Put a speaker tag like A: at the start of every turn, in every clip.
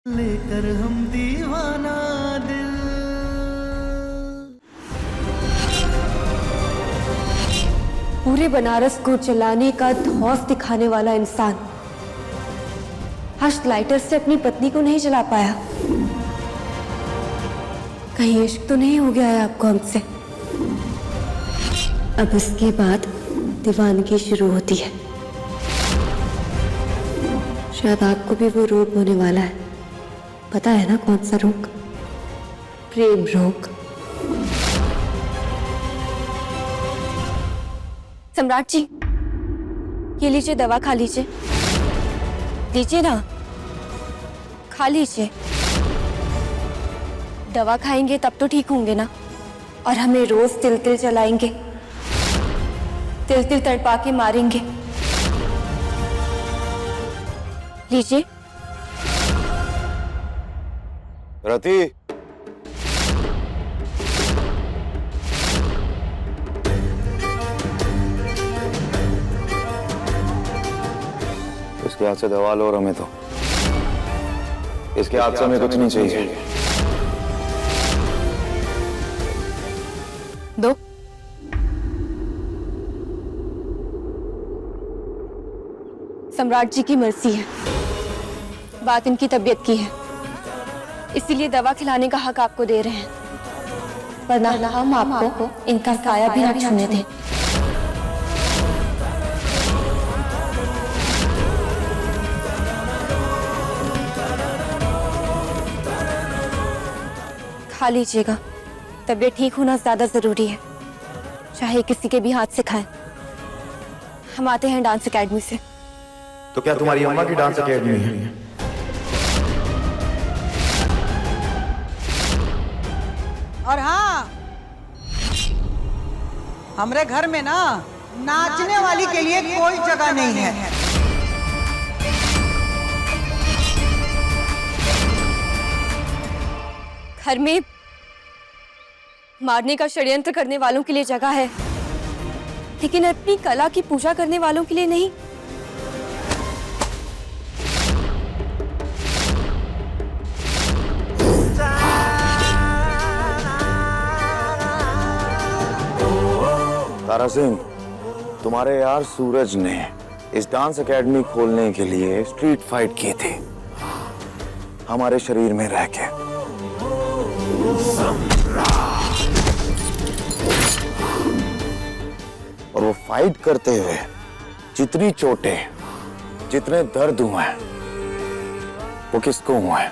A: लेकर हम दीवाना दिल।
B: पूरे बनारस को चलाने का धौंस दिखाने वाला इंसान हर्ष लाइटर से अपनी पत्नी को नहीं जला पाया। कहीं इश्क तो नहीं हो गया है आपको हमसे? अब इसके बाद दीवानगी शुरू होती है। शायद आपको भी वो रोग होने वाला है। पता है ना कौन सा रोग? प्रेम रोग। सम्राट जी, ये लीजिए, दवा खा लीजिए। लीजिए ना, खा लीजिए। दवा खाएंगे तब तो ठीक होंगे ना। और हमें रोज तिल तिल जलाएंगे, तिल तिल तड़पा के मारेंगे। लीजिए।
C: रति, इसके हाथ से दवा लो और हमें तो इसके हाथ से हमें कुछ नहीं चाहिए।
B: दो। सम्राट जी की मर्जी है, बात इनकी तबीयत की है, इसीलिए दवा खिलाने का हक आपको दे रहे हैं, वरना हम आपको इनका साया भी न छूने दें। खा लीजिएगा, तबीयत ठीक होना ज्यादा जरूरी है, चाहे किसी के भी हाथ से खाएं। हम आते हैं डांस एकेडमी से।
C: तो क्या तुम्हारी अम्मा की डांस एकेडमी है?
D: और हाँ, हमारे घर में ना नाचने वाली के लिए कोई जगह नहीं है।
B: घर में मारने का षड्यंत्र करने वालों के लिए जगह है, लेकिन अपनी कला की पूजा करने वालों के लिए नहीं।
C: तारा सिंह, तुम्हारे यार सूरज ने इस डांस एकेडमी खोलने के लिए स्ट्रीट फाइट की थी हमारे शरीर में रह के। और वो फाइट करते हुए जितनी चोटें, जितने दर्द हुए, वो किसको हुए?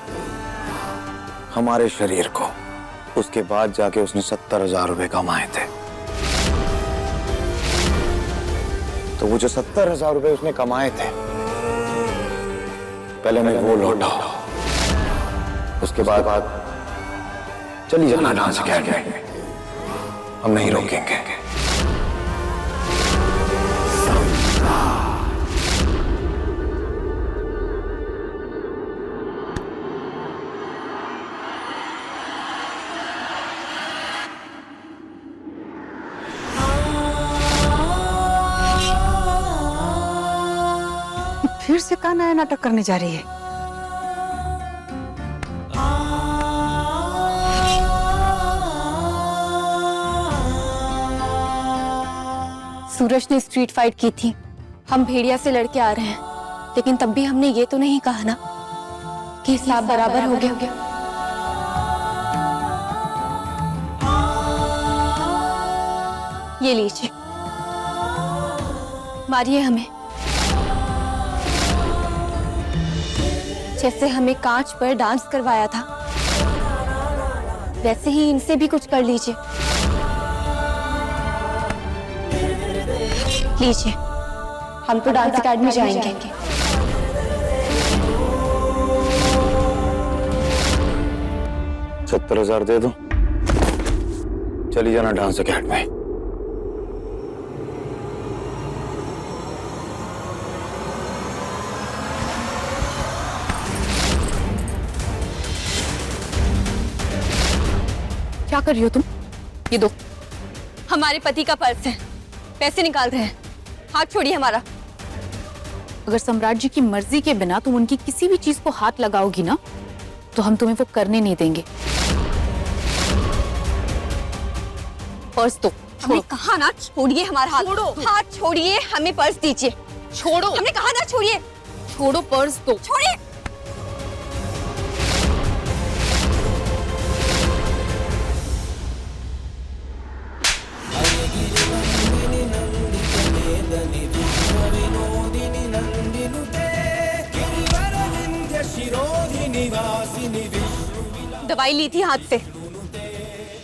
C: हमारे शरीर को। उसके बाद जाके उसने 70,000 रुपए कमाए थे। तो वो जो 70,000 रुपए उसने कमाए थे, पहले मैं वो लौटाओ, उसके बाद चली जाना डांस एकेडमी। हम नहीं रोकेंगे।
D: फिर से क्या नया नाटक करने जा रही है?
B: सूरज ने स्ट्रीट फाइट की थी, हम भेड़िया से लड़के आ रहे हैं, लेकिन तब भी हमने ये तो नहीं कहा ना कि हिसाब बराबर हो गया। ये लीजिए, मारिए हमें। जैसे हमें कांच पर डांस करवाया था, वैसे ही इनसे भी कुछ कर लीजिए। लीजिए, हम तो डांस एकेडमी जाएंगे।
C: 70,000 दे दो, चली जाना डांस एकेडमी।
B: क्या कर रही हो तुम? ये दो, हमारे पति का पर्स है, पैसे निकाल रहे हैं, हाथ छोड़िए हमारा।
E: अगर सम्राट जी की मर्जी के बिना तुम उनकी किसी भी चीज को हाथ लगाओगी ना, तो हम तुम्हें वो करने नहीं देंगे। पर्स दो।
B: हमने कहा ना छोड़िए हमारा हाथ।
E: छोड़ो।
B: हाथ छोड़िए, हमें पर्स दीजिए।
E: छोड़ो।
B: हमने कहा ना छोड़िए।
E: छोड़ो, पर्स दो।
B: छोड़िए। दवाई ली थी हाथ से,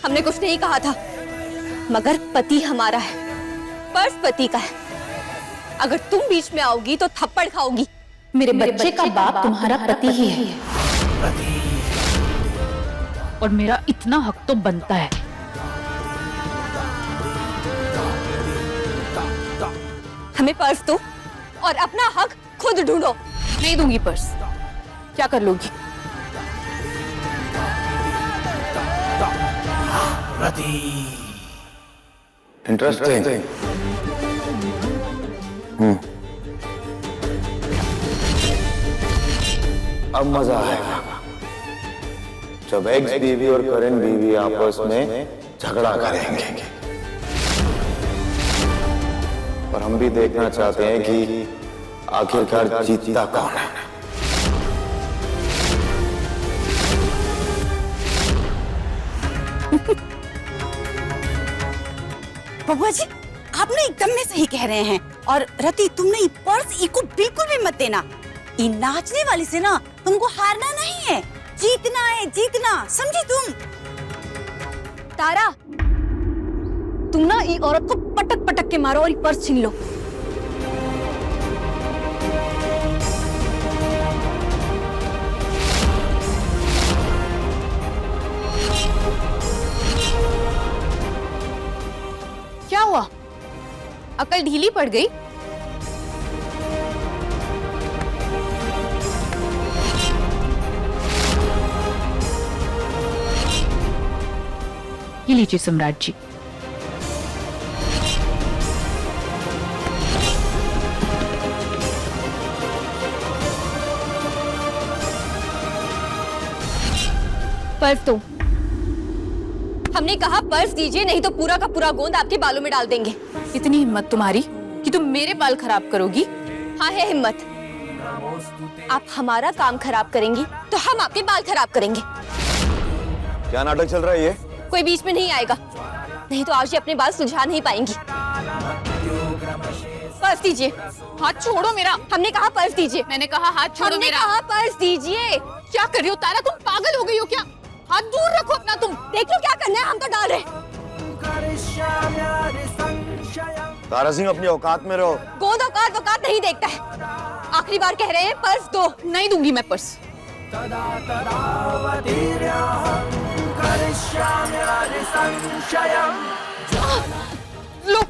B: हमने कुछ नहीं कहा था, मगर पति हमारा है, पर्स पति का है। अगर तुम बीच में आओगी तो थप्पड़ खाओगी।
E: मेरे बच्चे का बाप तुम्हारा पति ही है, और मेरा इतना हक तो बनता है।
B: हमें पर्स दो और अपना हक खुद ढूंढो।
E: नहीं दूंगी पर्स। क्या कर लोगी?
C: इंटरेस्टिंग। अब मजा आएगा जब एक्स बीवी और करण बीवी आपस में झगड़ा करेंगे, और हम भी देखना चाहते हैं कि आखिरकार जीतता कौन है।
F: बबुआ जी, आप ना एकदम में सही कह रहे हैं। और रति, तुमने ये पर्स इको बिल्कुल भी मत देना। ये नाचने वाली से ना तुमको हारना नहीं है, जीतना है, जीतना, समझी तुम?
B: तारा, तुम ना ये औरत को पटक पटक के मारो और ये पर्स छीन लो।
E: क्या हुआ? अकल ढीली पड़ गई? ये लीजिए सम्राट जी।
B: पर्स दो। हमने कहा पर्स दीजिए, नहीं तो पूरा का पूरा गोंद आपके बालों में डाल देंगे।
E: इतनी हिम्मत तुम्हारी कि तुम मेरे बाल खराब करोगी?
B: हाँ है हिम्मत। आप हमारा काम खराब करेंगी तो हम आपके बाल खराब करेंगे।
C: क्या नाटक चल रहा है ये?
B: कोई बीच में नहीं आएगा, नहीं तो आज ये अपने बाल सुलझा नहीं पाएंगी। पर्स दीजिए।
E: हाथ छोड़ो मेरा।
B: हमने कहा पर्स दीजिए।
E: मैंने कहा हाथ छोड़ो
B: हमने
E: मेरा।
B: कहा पर्स दीजिए।
E: क्या कर रही हो तारा? तुम पागल हो गई हो क्या? हाथ दूर रखो अपना। तुम
B: देख लो क्या करना है, हम तो डाल रहे।
C: तारा सिंह, अपनी औकात में रहो।
B: गोंद औकात वकात नहीं देखता है। आखिरी बार कह रहे हैं, पर्स दो।
E: नहीं दूंगी मैं पर्स। लो।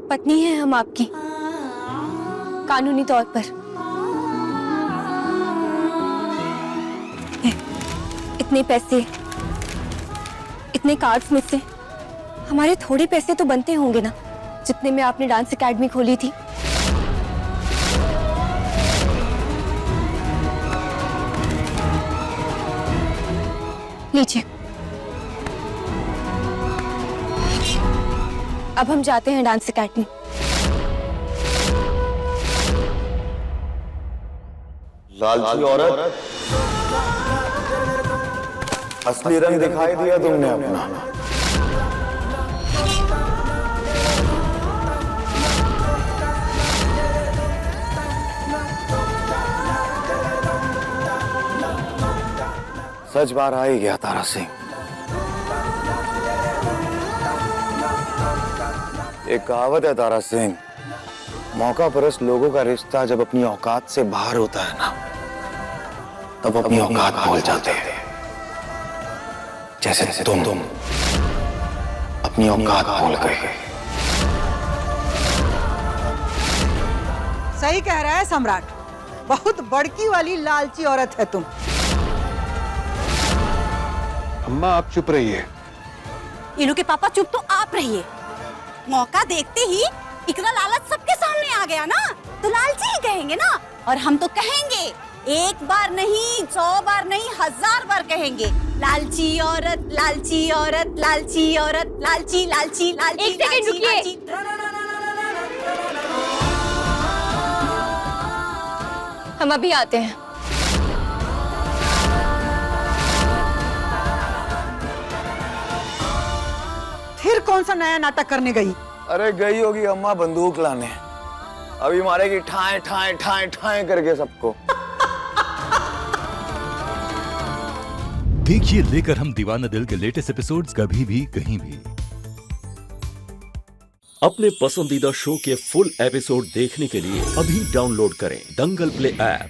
B: पत्नी है हम आपकी, कानूनी तौर पर। इतने पैसे, इतने कार्ड्स में से हमारे थोड़े पैसे तो बनते होंगे ना, जितने में आपने डांस एकेडमी खोली थी। लीजिए। अब हम जाते हैं डांस एकेडमी।
C: लालची औरत, असली रंग दिखाई दिया तुमने अपना। सच बार आ ही गया तारा सिंह। एक कहावत है तारा सिंह, मौका परस्त लोगों का रिश्ता जब अपनी औकात से बाहर होता है ना, तब अपनी औकात भूल जाते हैं। जैसे तुम अपनी औकात भूल गए।
D: सही कह रहा है सम्राट। बहुत बड़की वाली लालची औरत है तुम।
G: अम्मा आप चुप रहिए।
F: इनू के पापा चुप तो आप रहिए। मौका देखते ही इतना लालच सबके सामने आ गया ना, तो लालची ही कहेंगे ना। और हम तो कहेंगे, एक बार नहीं, 100 बार नहीं, 1000 बार कहेंगे, लालची औरत, लालची औरत, लालची औरत, लालची लालची लालची।
B: एक सेकंड रुकिए। हम अभी आते हैं।
D: फिर कौन सा नया नाटक करने गई?
C: अरे गई होगी अम्मा बंदूक लाने, अभी मारेगी ठाए ठाए ठाए ठाए करके सबको।
H: देखिए लेकर हम दीवाना दिल के लेटेस्ट एपिसोड्स कभी भी कहीं भी।
I: अपने पसंदीदा शो के फुल एपिसोड देखने के लिए अभी डाउनलोड करें दंगल प्ले ऐप।